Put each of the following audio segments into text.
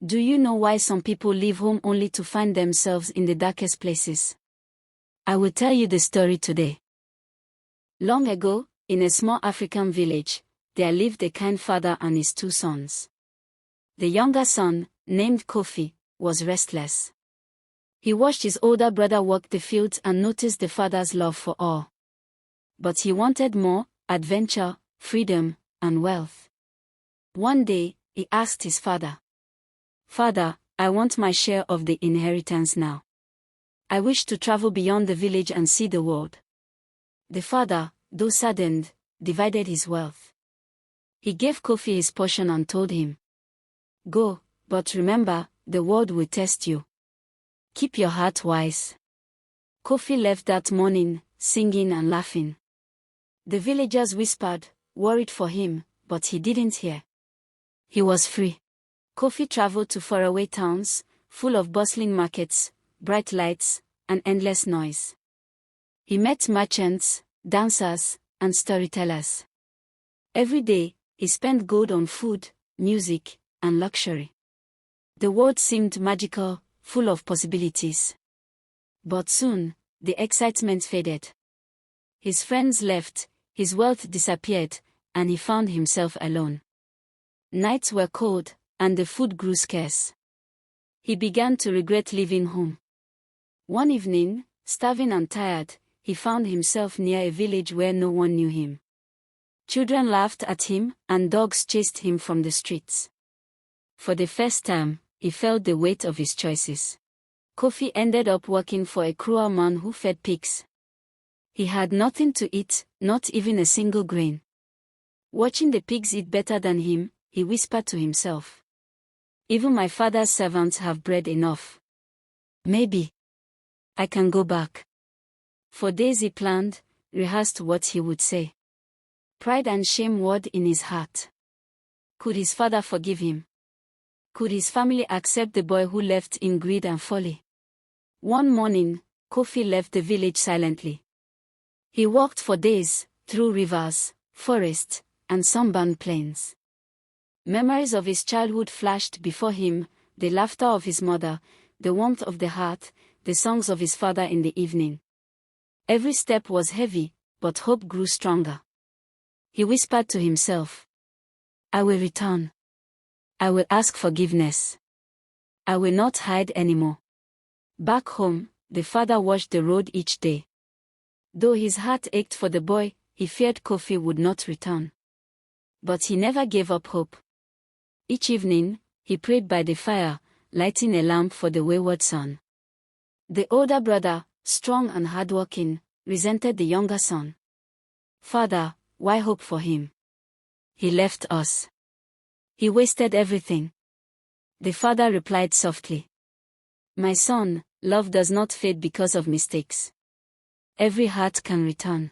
Do you know why some people leave home only to find themselves in the darkest places? I will tell you the story today. Long ago, in a small African village, there lived a kind father and his two sons. The younger son, named Kofi, was restless. He watched his older brother work the fields and noticed the father's love for all. But he wanted more: adventure, freedom, and wealth. One day, he asked his father, "Father, I want my share of the inheritance now. I wish to travel beyond the village and see the world." The father, though saddened, divided his wealth. He gave Kofi his portion and told him, "Go, but remember, the world will test you. Keep your heart wise." Kofi left that morning, singing and laughing. The villagers whispered, worried for him, but he didn't hear. He was free. Kofi traveled to faraway towns, full of bustling markets, bright lights, and endless noise. He met merchants, dancers, and storytellers. Every day, he spent gold on food, music, and luxury. The world seemed magical, full of possibilities. But soon, the excitement faded. His friends left, his wealth disappeared, and he found himself alone. Nights were cold, and the food grew scarce. He began to regret leaving home. One evening, starving and tired, he found himself near a village where no one knew him. Children laughed at him, and dogs chased him from the streets. For the first time, he felt the weight of his choices. Kofi ended up working for a cruel man who fed pigs. He had nothing to eat, not even a single grain. Watching the pigs eat better than him, he whispered to himself, "Even my father's servants have bread enough. Maybe I can go back." For days he planned, rehearsed what he would say. Pride and shame warred in his heart. Could his father forgive him? Could his family accept the boy who left in greed and folly? One morning, Kofi left the village silently. He walked for days, through rivers, forests, and sunburned plains. Memories of his childhood flashed before him: the laughter of his mother, the warmth of the hearth, the songs of his father in the evening. Every step was heavy, but hope grew stronger. He whispered to himself, "I will return. I will ask forgiveness. I will not hide anymore." Back home, the father watched the road each day. Though his heart ached for the boy, he feared Kofi would not return. But he never gave up hope. Each evening, he prayed by the fire, lighting a lamp for the wayward son. The older brother, strong and hardworking, resented the younger son. "Father, why hope for him? He left us. He wasted everything." The father replied softly, "My son, love does not fade because of mistakes. Every heart can return."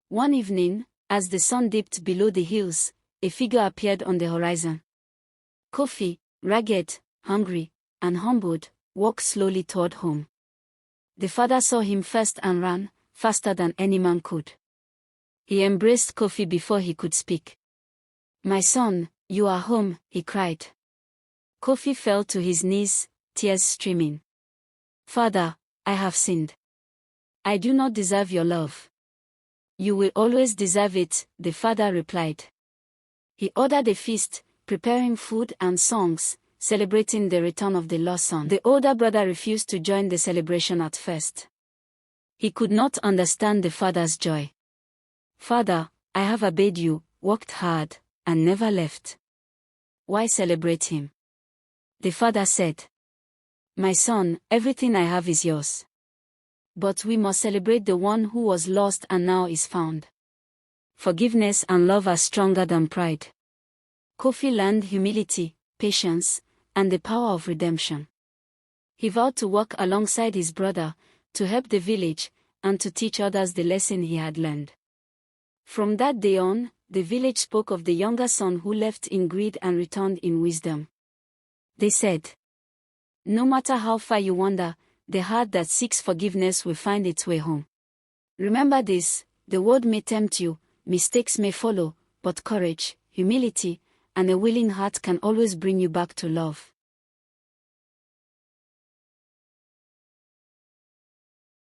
One evening, as the sun dipped below the hills, a figure appeared on the horizon. Kofi, ragged, hungry, and humbled, walked slowly toward home. The father saw him first and ran, faster than any man could. He embraced Kofi before he could speak. "My son, you are home," he cried. Kofi fell to his knees, tears streaming. "Father, I have sinned. I do not deserve your love." "You will always deserve it," the father replied. He ordered a feast, preparing food and songs, celebrating the return of the lost son. The older brother refused to join the celebration at first. He could not understand the father's joy. "Father, I have obeyed you, worked hard, and never left. Why celebrate him?" The father said, "My son, everything I have is yours. But we must celebrate the one who was lost and now is found. Forgiveness and love are stronger than pride." Kofi learned humility, patience, and the power of redemption. He vowed to work alongside his brother, to help the village, and to teach others the lesson he had learned. From that day on, the village spoke of the younger son who left in greed and returned in wisdom. They said, "No matter how far you wander, the heart that seeks forgiveness will find its way home." Remember this: the world may tempt you, mistakes may follow, but courage, humility, and a willing heart can always bring you back to love.